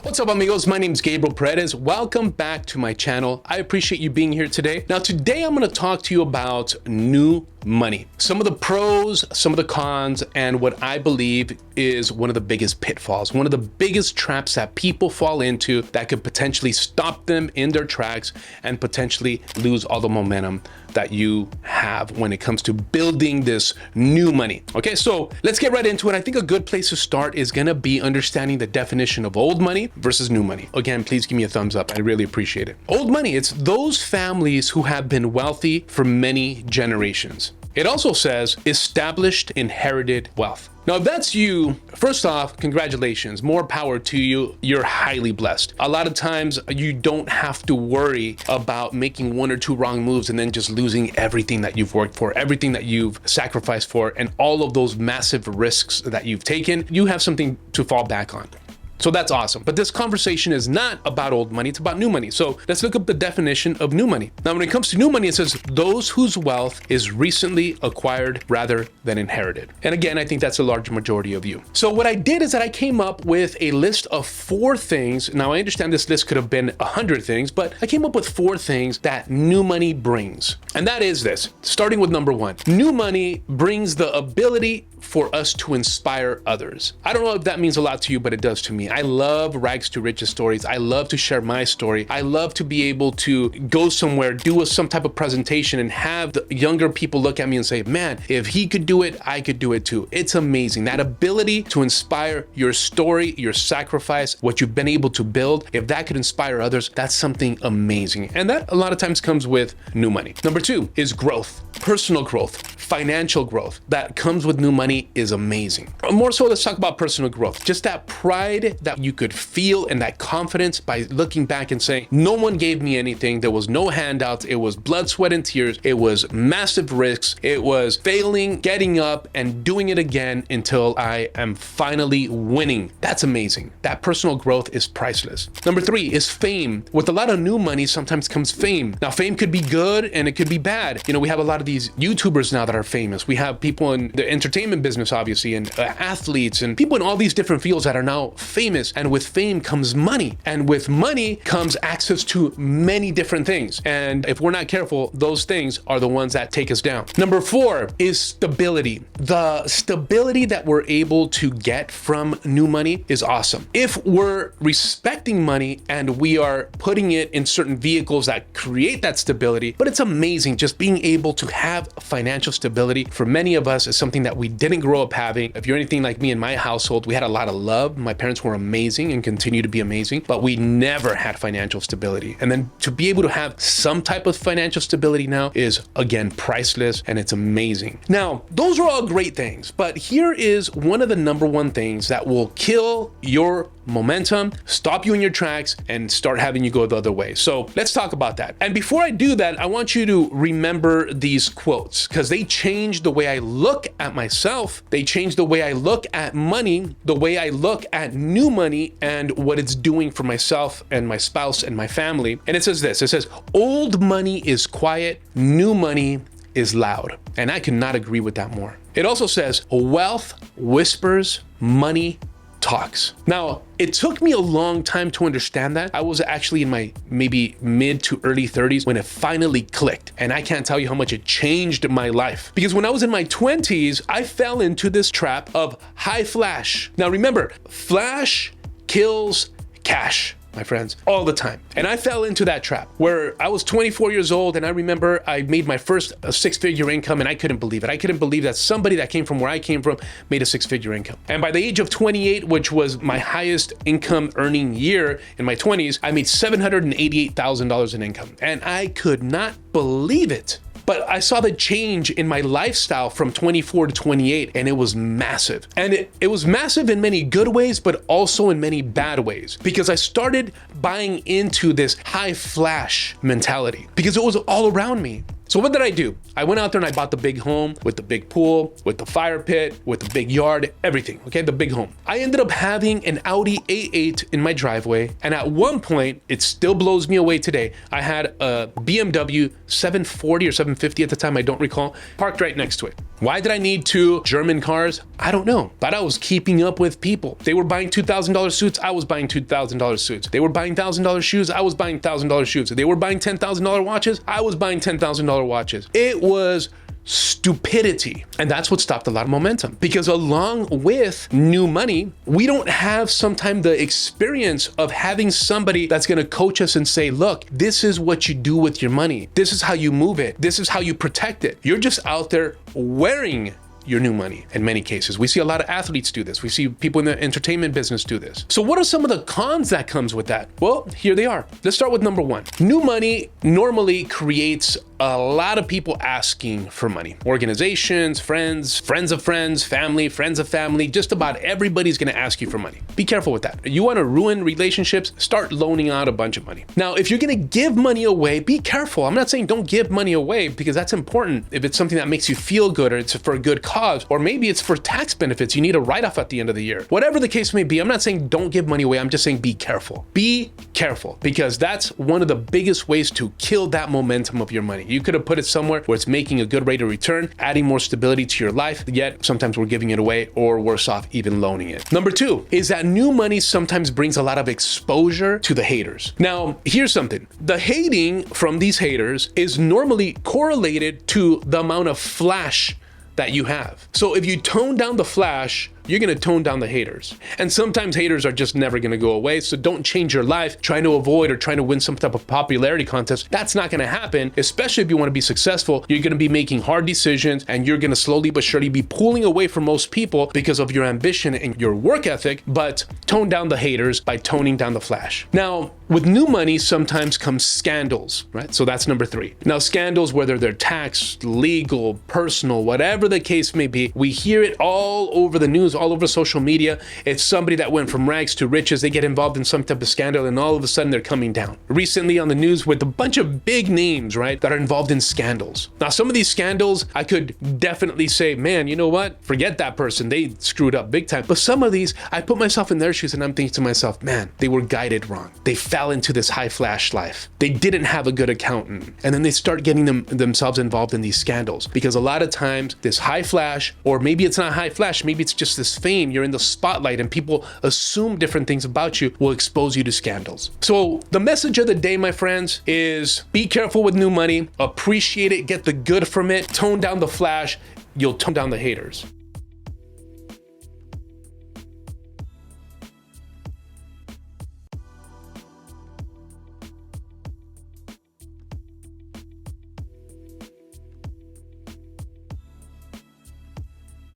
What's up, amigos? My name is Gabriel Paredes. Welcome back to my channel. I appreciate you being here today. Now, today I'm going to talk to you about new money. Some of the pros, some of the cons, and what I believe is one of the biggest pitfalls, one of the biggest traps that people fall into that could potentially stop them in their tracks and potentially lose all the momentum that you have when it comes to building this new money. Okay, so let's get right into it. I think a good place to start is gonna be understanding the definition of old money versus new money. Again, please give me a thumbs up. I really appreciate it. Old money, it's those families who have been wealthy for many generations. It also says established inherited wealth. Now, if that's you, first off, congratulations, more power to you. You're highly blessed. A lot of times you don't have to worry about making one or two wrong moves and then just losing everything that you've worked for, everything that you've sacrificed for, and all of those massive risks that you've taken. You have something to fall back on. So that's awesome. But this conversation is not about old money, it's about new money. So let's look up the definition of new money. Now, when it comes to new money, it says those whose wealth is recently acquired rather than inherited. And again, I think that's a large majority of you. So what I did is that I came up with a list of 4 things. Now, I understand this list could have been 100 things, but I came up with 4 things that new money brings. And that is this, starting with number 1. New money brings the ability for us to inspire others. I don't know if that means a lot to you, but it does to me. I love rags to riches stories. I love to share my story. I love to be able to go somewhere, do some type of presentation and have the younger people look at me and say, man, if he could do it, I could do it too. It's amazing. That ability to inspire your story, your sacrifice, what you've been able to build, if that could inspire others, that's something amazing. And that a lot of times comes with new money. Number 2 is growth, personal growth, financial growth that comes with new money is amazing. More so, let's talk about personal growth. Just that pride that you could feel and that confidence by looking back and saying, no one gave me anything. There was no handouts. It was blood, sweat, and tears. It was massive risks. It was failing, getting up, and doing it again until I am finally winning. That's amazing. That personal growth is priceless. Number 3 is fame. With a lot of new money, sometimes comes fame. Now, fame could be good and it could be bad. You know, we have a lot of these YouTubers now that are famous. We have people in the entertainment business, obviously, and athletes and people in all these different fields that are now famous. And with fame comes money. And with money comes access to many different things. And if we're not careful, those things are the ones that take us down. Number 4 is stability. The stability that we're able to get from new money is awesome. If we're respecting money and we are putting it in certain vehicles that create that stability, but it's amazing just being able to have financial stability for many of us is something that we didn't grow up having. If you're anything like me in my household, we had a lot of love. My parents were amazing and continue to be amazing, but we never had financial stability. And then to be able to have some type of financial stability now is, again, priceless, and it's amazing. Now, those are all great things, but here is one of the number 1 things that will kill your momentum, stop you in your tracks, and start having you go the other way. So let's talk about that. And before I do that, I want you to remember these quotes because they change the way I look at myself. They change the way I look at money, the way I look at new money, and what it's doing for myself and my spouse and my family. And it says this, it says, old money is quiet, new money is loud. And I could not agree with that more. It also says, wealth whispers, money talks. Now, it took me a long time to understand that. I was actually in my maybe mid to early 30s when it finally clicked. And I can't tell you how much it changed my life. Because when I was in my 20s, I fell into this trap of high flash. Now remember, flash kills cash, my friends, all the time. And I fell into that trap where I was 24 years old and I remember I made my first 6-figure income and I couldn't believe it. I couldn't believe that somebody that came from where I came from made a 6-figure income. And by the age of 28, which was my highest income earning year in my 20s, I made $788,000 in income. And I could not believe it. But I saw the change in my lifestyle from 24 to 28, and it was massive. And it was massive in many good ways, but also in many bad ways, because I started buying into this high flash mentality because it was all around me. So what did I do? I went out there and I bought the big home with the big pool, with the fire pit, with the big yard, everything, okay? The big home. I ended up having an Audi A8 in my driveway, and at one point, it still blows me away today, I had a BMW 740 or 750 at the time, I don't recall, parked right next to it. Why did I need two German cars? I don't know, but I was keeping up with people. They were buying $2,000 suits, I was buying $2,000 suits. They were buying $1,000 shoes, I was buying $1,000 shoes. They were buying $10,000 watches, I was buying $10,000 watches. It was stupidity. And that's what stopped a lot of momentum, because along with new money, we don't have sometimes the experience of having somebody that's going to coach us and say, look, this is what you do with your money. This is how you move it. This is how you protect it. You're just out there wearing your new money in many cases. We see a lot of athletes do this. We see people in the entertainment business do this. So what are some of the cons that comes with that? Well, here they are. Let's start with number one. New money normally creates a lot of people asking for money. Organizations, friends of friends, family, friends of family, just about everybody's gonna ask you for money. Be careful with that. You wanna ruin relationships, start loaning out a bunch of money. Now, if you're gonna give money away, be careful. I'm not saying don't give money away, because that's important if it's something that makes you feel good, or it's for a good cause, or maybe it's for tax benefits. You need a write-off at the end of the year. Whatever the case may be, I'm not saying don't give money away. I'm just saying be careful. Be careful, because that's one of the biggest ways to kill that momentum of your money. You could have put it somewhere where it's making a good rate of return, adding more stability to your life, yet sometimes we're giving it away, or worse off, even loaning it. Number two is that new money sometimes brings a lot of exposure to the haters. Now, here's something. The hating from these haters is normally correlated to the amount of flash that you have. So if you tone down the flash, you're gonna tone down the haters. And sometimes haters are just never gonna go away, so don't change your life trying to avoid or trying to win some type of popularity contest. That's not gonna happen, especially if you wanna be successful. You're gonna be making hard decisions, and you're gonna slowly but surely be pulling away from most people because of your ambition and your work ethic, but tone down the haters by toning down the flash. Now, with new money sometimes comes scandals, right? So that's number three. Now, scandals, whether they're tax, legal, personal, whatever the case may be, we hear it all over the news, all over social media. It's somebody that went from rags to riches. They get involved in some type of scandal, and all of a sudden they're coming down. Recently on the news with a bunch of big names, right, that are involved in scandals. Now, some of these scandals, I could definitely say, man, you know what? Forget that person. They screwed up big time. But some of these, I put myself in their shoes and I'm thinking to myself, man, they were guided wrong. They fell into this high flash life. They didn't have a good accountant. And then they start getting themselves involved in these scandals, because a lot of times this high flash, or maybe it's not high flash, maybe it's just this fame, you're in the spotlight and people assume different things about you, will expose you to scandals. So the message of the day, my friends, is be careful with new money, appreciate it, get the good from it, tone down the flash, you'll tone down the haters.